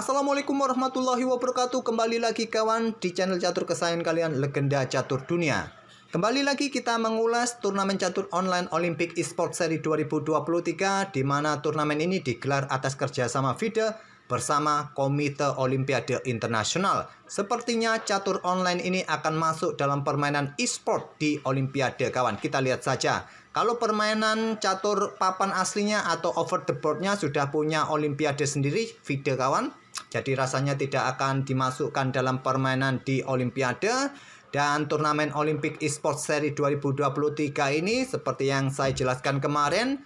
Assalamualaikum warahmatullahi wabarakatuh. Kembali lagi kawan di channel catur kesayangan kalian, Legenda Catur Dunia. Kembali lagi kita mengulas turnamen catur online Olympic Esports Seri 2023, di mana turnamen ini digelar atas kerjasama FIDE bersama Komite Olimpiade Internasional. Sepertinya catur online ini akan masuk dalam permainan e-sport di Olimpiade kawan. Kita lihat saja. Kalau permainan catur papan aslinya atau over the boardnya sudah punya Olimpiade sendiri FIDE kawan, jadi rasanya tidak akan dimasukkan dalam permainan di Olimpiade. Dan turnamen Olympic Esports Seri 2023 ini seperti yang saya jelaskan kemarin,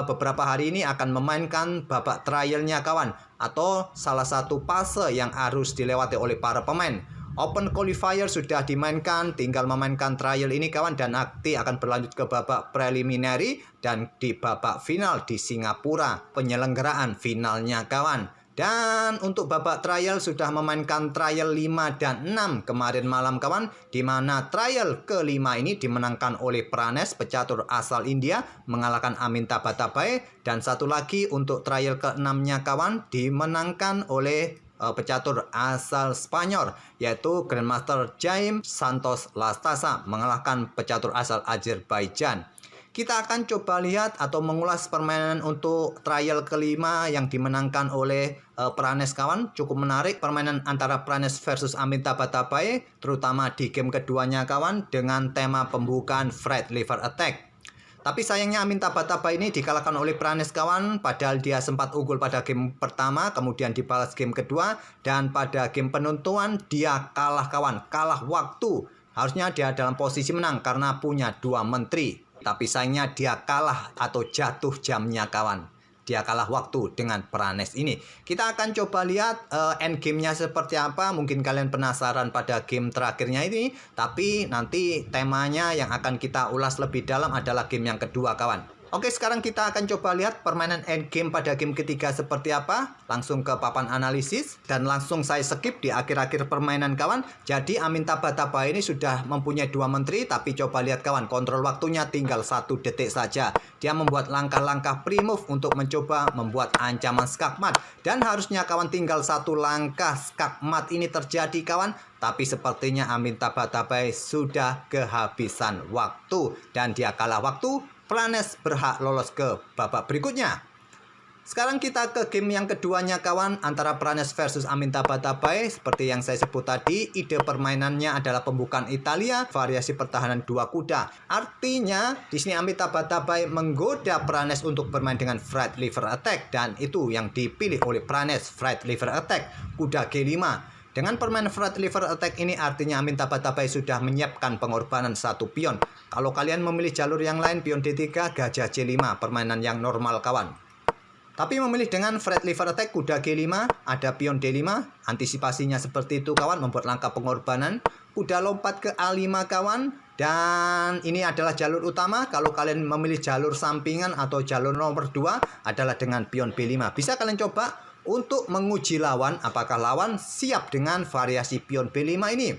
beberapa hari ini akan memainkan babak trialnya kawan, atau salah satu fase yang harus dilewati oleh para pemain. Open qualifier sudah dimainkan, tinggal memainkan trial ini kawan, dan nanti akan berlanjut ke babak preliminary dan di babak final di Singapura penyelenggaraan finalnya kawan. Dan untuk babak trial sudah memainkan trial 5 dan 6 kemarin malam kawan, di mana trial kelima ini dimenangkan oleh Pranes, pecatur asal India, mengalahkan Aminta Batabai. Dan satu lagi untuk trial ke-6-nya kawan dimenangkan oleh pecatur asal Spanyol, yaitu Grandmaster Jaime Santos Lastasa, mengalahkan pecatur asal Azerbaijan. Kita akan coba lihat atau mengulas permainan untuk trial kelima yang dimenangkan oleh Pranes kawan. Cukup menarik permainan antara Pranes versus Aminta Batabai, terutama di game keduanya kawan, dengan tema pembukaan Fred Liver Attack. Tapi sayangnya Aminta Batabai ini dikalahkan oleh Pranes kawan, padahal dia sempat unggul pada game pertama, kemudian dibalas game kedua, dan pada game penentuan dia kalah kawan, kalah waktu. Harusnya dia dalam posisi menang karena punya 2 menteri. Tapi sayangnya dia kalah atau jatuh jamnya kawan. Dia kalah waktu dengan Pranes ini. Kita akan coba lihat end game-nya seperti apa. Mungkin kalian penasaran pada game terakhirnya ini. Tapi nanti temanya yang akan kita ulas lebih dalam adalah game yang kedua kawan. Oke, sekarang kita akan coba lihat permainan end game pada game ketiga seperti apa. Langsung ke papan analisis. Dan langsung saya skip di akhir-akhir permainan kawan. Jadi Aminta Batabai ini sudah mempunyai 2 menteri. Tapi coba lihat kawan, kontrol waktunya tinggal 1 detik saja. Dia membuat langkah-langkah pre-move untuk mencoba membuat ancaman skakmat. Dan harusnya kawan tinggal 1 langkah skakmat ini terjadi kawan. Tapi sepertinya Aminta Batabai sudah kehabisan waktu. Dan dia kalah waktu. Pranes berhak lolos ke babak berikutnya. Sekarang kita ke game yang keduanya kawan, antara Pranes versus Aminta Batabai. Seperti yang saya sebut tadi, ide permainannya adalah pembukaan Italia, variasi pertahanan 2 kuda. Artinya di sini Aminta Batabai menggoda Pranes untuk bermain dengan Fred Liver Attack, dan itu yang dipilih oleh Pranes, Fred Liver Attack, kuda G5. Dengan permainan Fred Liver Attack ini artinya Aminta Batabai sudah menyiapkan pengorbanan 1 pion. Kalau kalian memilih jalur yang lain, pion D3, gajah C5, permainan yang normal kawan. Tapi memilih dengan Fred Liver Attack, kuda G5, ada pion D5, antisipasinya seperti itu kawan, membuat langkah pengorbanan. Kuda lompat ke A5 kawan, dan ini adalah jalur utama. Kalau kalian memilih jalur sampingan atau jalur nomor 2 adalah dengan pion B5. Bisa kalian coba untuk menguji lawan, apakah lawan siap dengan variasi pion B5 ini.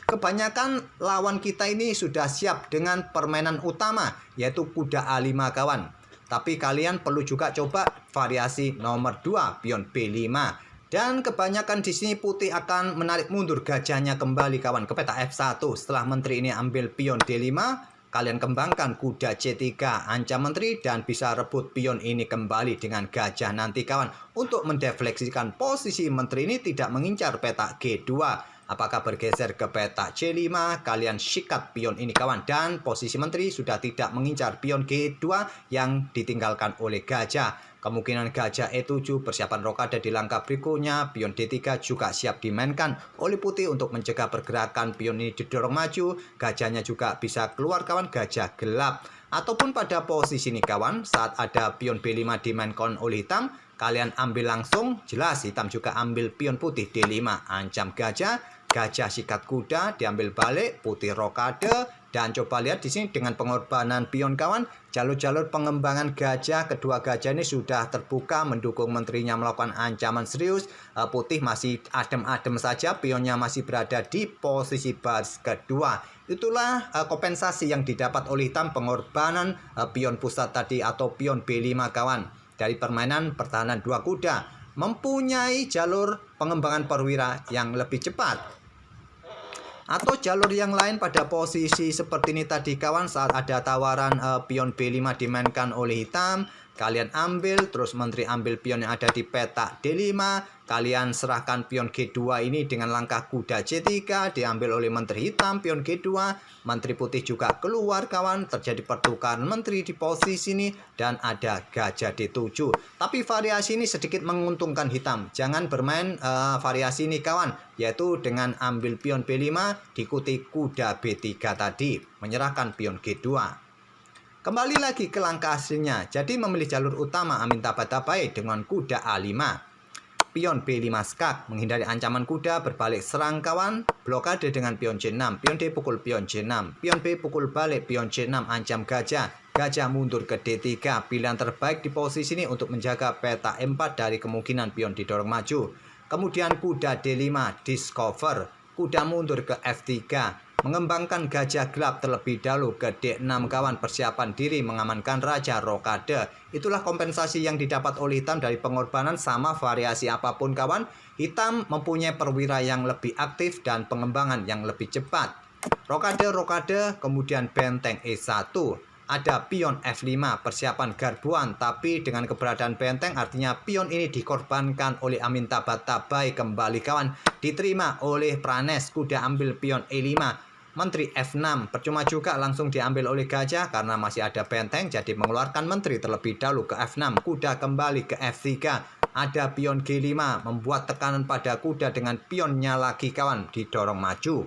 Kebanyakan lawan kita ini sudah siap dengan permainan utama, yaitu kuda A5 kawan. Tapi kalian perlu juga coba variasi nomor 2, pion B5. Dan kebanyakan di sini putih akan menarik mundur gajahnya kembali kawan ke peta F1. Setelah menteri ini ambil pion D5, kalian kembangkan kuda C3, ancam menteri, dan bisa rebut pion ini kembali dengan gajah nanti kawan. Untuk mendefleksikan posisi menteri ini tidak mengincar peta G2. Apakah bergeser ke peta C5, kalian sikat pion ini kawan. Dan posisi menteri sudah tidak mengincar pion G2 yang ditinggalkan oleh gajah. Kemungkinan gajah E7, persiapan rokade di langkah berikutnya. Pion D3 juga siap dimainkan oleh putih untuk mencegah pergerakan pion ini didorong maju. Gajahnya juga bisa keluar kawan, gajah gelap. Ataupun pada posisi ini kawan, saat ada pion B5 dimainkan oleh hitam, kalian ambil langsung, jelas hitam juga ambil pion putih D5, ancam gajah. Gajah sikat kuda, diambil balik, putih rokade. Dan coba lihat di sini dengan pengorbanan pion kawan, jalur-jalur pengembangan gajah, kedua gajah ini sudah terbuka mendukung menterinya melakukan ancaman serius. Putih masih adem-adem saja, pionnya masih berada di posisi baris kedua. Itulah kompensasi yang didapat oleh hitam, pengorbanan pion pusat tadi atau pion B5 kawan, dari permainan pertahanan 2 kuda. mempunyai jalur pengembangan perwira yang lebih cepat. Atau jalur yang lain pada posisi seperti ini tadi kawan, saat ada tawaran pion B5 dimainkan oleh hitam, kalian ambil, terus menteri ambil pion yang ada di petak D5, kalian serahkan pion G2 ini dengan langkah kuda C3, diambil oleh menteri hitam, pion G2, menteri putih juga keluar kawan, terjadi pertukaran menteri di posisi ini, dan ada gajah D7. Tapi variasi ini sedikit menguntungkan hitam, jangan bermain variasi ini kawan, yaitu dengan ambil pion B5, diikuti kuda B3 tadi, menyerahkan pion G2. Kembali lagi ke langkah aslinya, jadi memilih jalur utama Amintabad-Tabai dengan kuda A5. Pion B5 skak, menghindari ancaman kuda, berbalik serang kawan, blokade dengan pion C6, pion D pukul pion C6, pion B pukul balik, pion C6 ancam gajah, gajah mundur ke D3, pilihan terbaik di posisi ini untuk menjaga peta E4 dari kemungkinan pion didorong maju. Kemudian kuda D5, discover, kuda mundur ke F3, mengembangkan gajah gelap terlebih dahulu ke D6 kawan, persiapan diri mengamankan raja, rokade. Itulah kompensasi yang didapat oleh hitam dari pengorbanan sama variasi apapun kawan. Hitam mempunyai perwira yang lebih aktif dan pengembangan yang lebih cepat. Rokade, kemudian benteng E1. Ada pion F5, persiapan garbuan, tapi dengan keberadaan benteng artinya pion ini dikorbankan oleh Amintabad-Tabai kembali kawan. Diterima oleh Pranes, kuda ambil pion E5. Menteri F6, percuma juga langsung diambil oleh gajah karena masih ada benteng, jadi mengeluarkan menteri terlebih dahulu ke F6, kuda kembali ke F3, ada pion G5, membuat tekanan pada kuda dengan pionnya lagi kawan, didorong maju.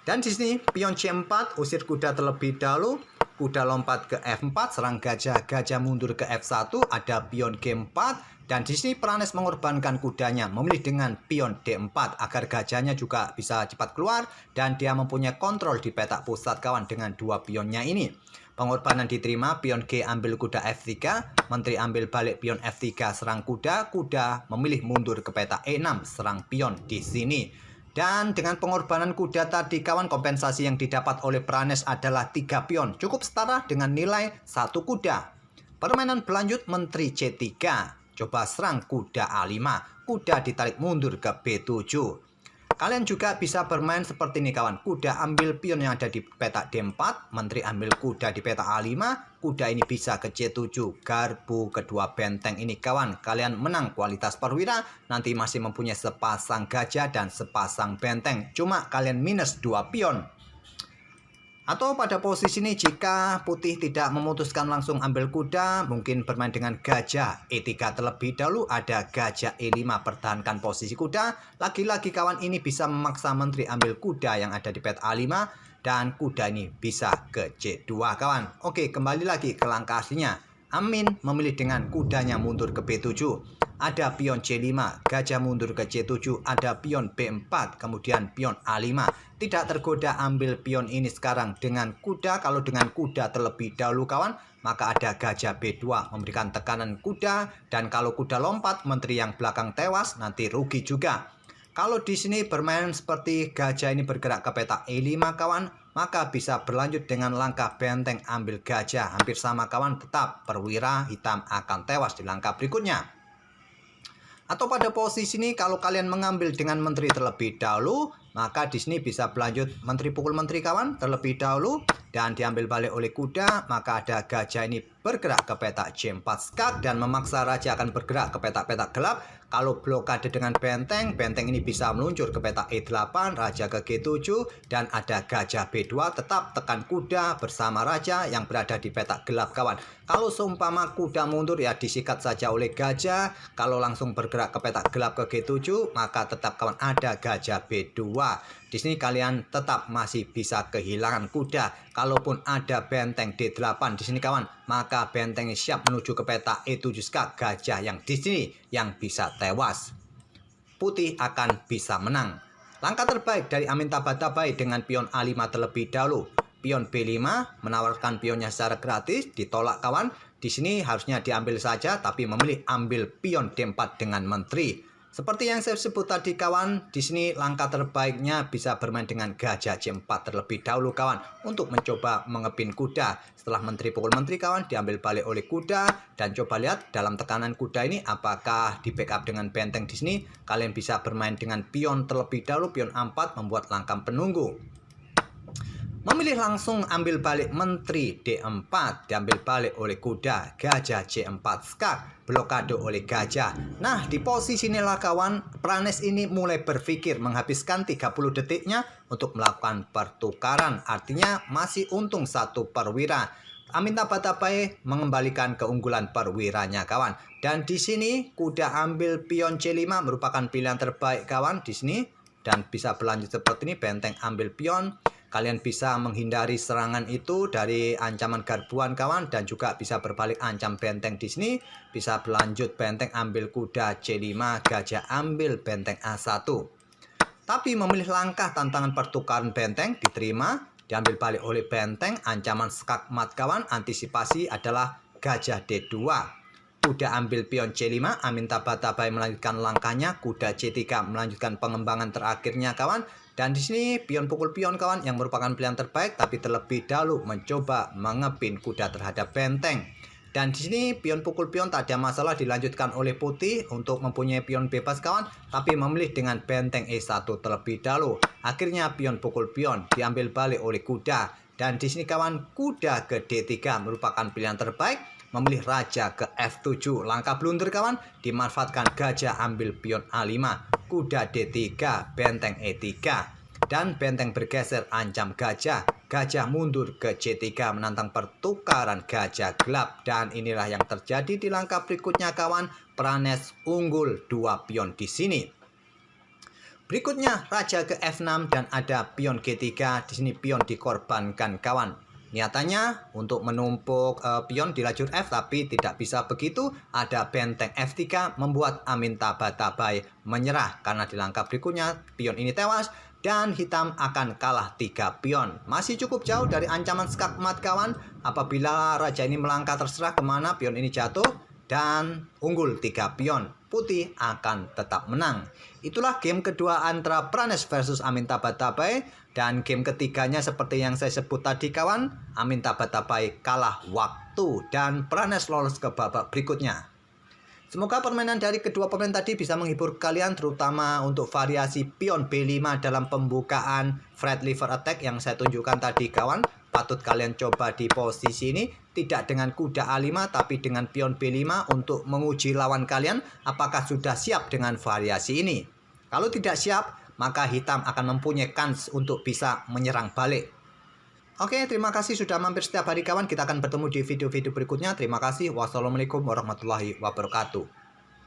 Dan di sini pion C4, usir kuda terlebih dahulu, kuda lompat ke F4, serang gajah, gajah mundur ke F1, ada pion G4. Dan di sini Pranes mengorbankan kudanya, memilih dengan pion D4 agar gajahnya juga bisa cepat keluar dan dia mempunyai kontrol di petak pusat kawan dengan dua pionnya ini. Pengorbanan diterima, pion G ambil kuda F3, menteri ambil balik pion F3 serang kuda, kuda memilih mundur ke petak E6 serang pion di sini. Dan dengan pengorbanan kuda tadi kawan, kompensasi yang didapat oleh Pranes adalah 3 pion, cukup setara dengan nilai 1 kuda. Permainan berlanjut menteri C3. Coba serang kuda A5, kuda ditarik mundur ke B7. Kalian juga bisa bermain seperti ini kawan, kuda ambil pion yang ada di petak D4, menteri ambil kuda di petak A5, kuda ini bisa ke C7, garbu kedua benteng ini kawan. Kalian menang kualitas perwira, nanti masih mempunyai sepasang gajah dan sepasang benteng, cuma kalian minus 2 pion. Atau pada posisi ini jika putih tidak memutuskan langsung ambil kuda, mungkin bermain dengan gajah E3 terlebih dahulu, ada gajah E5 pertahankan posisi kuda. Lagi-lagi kawan ini bisa memaksa menteri ambil kuda yang ada di pet A5 dan kuda ini bisa ke C2 kawan. Oke, kembali lagi ke langkah aslinya. Amin memilih dengan kudanya mundur ke B7. Ada pion C5, gajah mundur ke C7, ada pion B4, kemudian pion A5. Tidak tergoda ambil pion ini sekarang dengan kuda. Kalau dengan kuda terlebih dahulu kawan, maka ada gajah B2 memberikan tekanan kuda. Dan kalau kuda lompat, menteri yang belakang tewas, nanti rugi juga. Kalau di sini bermain seperti gajah ini bergerak ke petak E5 kawan, maka bisa berlanjut dengan langkah benteng ambil gajah. Hampir sama kawan, tetap perwira hitam akan tewas di langkah berikutnya. Atau pada posisi ini kalau kalian mengambil dengan menteri terlebih dahulu, maka di sini bisa berlanjut menteri pukul menteri kawan terlebih dahulu dan diambil balik oleh kuda, maka ada gajah ini bergerak ke petak C4 skak dan memaksa raja akan bergerak ke petak-petak gelap. Kalau blokade dengan benteng, benteng ini bisa meluncur ke petak E8, raja ke G7 dan ada gajah B2, tetap tekan kuda bersama raja yang berada di petak gelap kawan. Kalau seumpama kuda mundur ya disikat saja oleh gajah. Kalau langsung bergerak ke petak gelap ke G7, maka tetap kawan ada gajah B2. Di sini kalian tetap masih bisa kehilangan kuda. Kalaupun ada benteng D8 di sini kawan, maka benteng siap menuju ke petak E7 skak, gajah yang di sini yang bisa tewas. Putih akan bisa menang. Langkah terbaik dari Amintabad-Tabai dengan pion A5 terlebih dahulu. Pion B5 menawarkan pionnya secara gratis, ditolak kawan. Di sini harusnya diambil saja, tapi memilih ambil pion D4 dengan menteri. Seperti yang saya sebut tadi kawan, di sini langkah terbaiknya bisa bermain dengan gajah C4 terlebih dahulu kawan untuk mencoba mengepin kuda. Setelah menteri pukul menteri kawan diambil balik oleh kuda dan coba lihat dalam tekanan kuda ini apakah di backup dengan benteng di sini. Kalian bisa bermain dengan pion terlebih dahulu, pion A4 membuat langkah penunggu. Memilih langsung ambil balik menteri D4, diambil balik oleh kuda, gajah C4 skak, blokade oleh gajah. Nah, di posisi inilah kawan, Pranes ini mulai berpikir menghabiskan 30 detiknya untuk melakukan pertukaran. Artinya masih untung 1 perwira. Amitabha mengembalikan keunggulan perwiranya kawan. Dan di sini kuda ambil pion C5 merupakan pilihan terbaik kawan di sini. Dan bisa berlanjut seperti ini, benteng ambil pion. Kalian bisa menghindari serangan itu dari ancaman garbuan kawan dan juga bisa berbalik ancam benteng di sini. Bisa berlanjut benteng ambil kuda C5, gajah ambil benteng A1. Tapi memilih langkah tantangan pertukaran benteng diterima, diambil balik oleh benteng, ancaman skakmat kawan, antisipasi adalah gajah D2. Kuda ambil pion C5, Amitabha melanjutkan langkahnya, kuda C3 melanjutkan pengembangan terakhirnya kawan. Dan di sini pion pukul pion kawan yang merupakan pilihan terbaik, tapi terlebih dahulu mencoba mengepin kuda terhadap benteng. Dan di sini pion pukul pion tak ada masalah dilanjutkan oleh putih untuk mempunyai pion bebas kawan, tapi memilih dengan benteng E1 terlebih dahulu. Akhirnya pion pukul pion diambil balik oleh kuda. Dan di sini kawan kuda ke D3 merupakan pilihan terbaik. Memilih raja ke F7. Langkah blunder kawan, dimanfaatkan gajah ambil pion A5. Kuda D3, benteng E3. Dan benteng bergeser ancam gajah. Gajah mundur ke C3 menantang pertukaran gajah gelap. Dan inilah yang terjadi di langkah berikutnya kawan. Pranes unggul 2 pion di sini. Berikutnya raja ke F6 dan ada pion G3. Di sini pion dikorbankan kawan. Niatannya untuk menumpuk pion di lajur F, tapi tidak bisa begitu. Ada benteng F3 membuat Amitabha menyerah karena di langkah berikutnya pion ini tewas dan hitam akan kalah 3 pion. Masih cukup jauh dari ancaman skakmat kawan. Apabila raja ini melangkah terserah kemana pion ini jatuh dan unggul 3 pion, putih akan tetap menang. Itulah game kedua antara Pranes versus Amitabha. Dan game ketiganya seperti yang saya sebut tadi kawan, Amitabha kalah waktu dan Pranes lolos ke babak berikutnya. Semoga permainan dari kedua pemain tadi bisa menghibur kalian, terutama untuk variasi pion B5 dalam pembukaan Fred Liver Attack yang saya tunjukkan tadi kawan. Patut kalian coba di posisi ini, tidak dengan kuda A5 tapi dengan pion B5 untuk menguji lawan kalian apakah sudah siap dengan variasi ini. Kalau tidak siap, maka hitam akan mempunyai kans untuk bisa menyerang balik. Oke, terima kasih sudah mampir setiap hari kawan. Kita akan bertemu di video-video berikutnya. Terima kasih. Wassalamualaikum warahmatullahi wabarakatuh.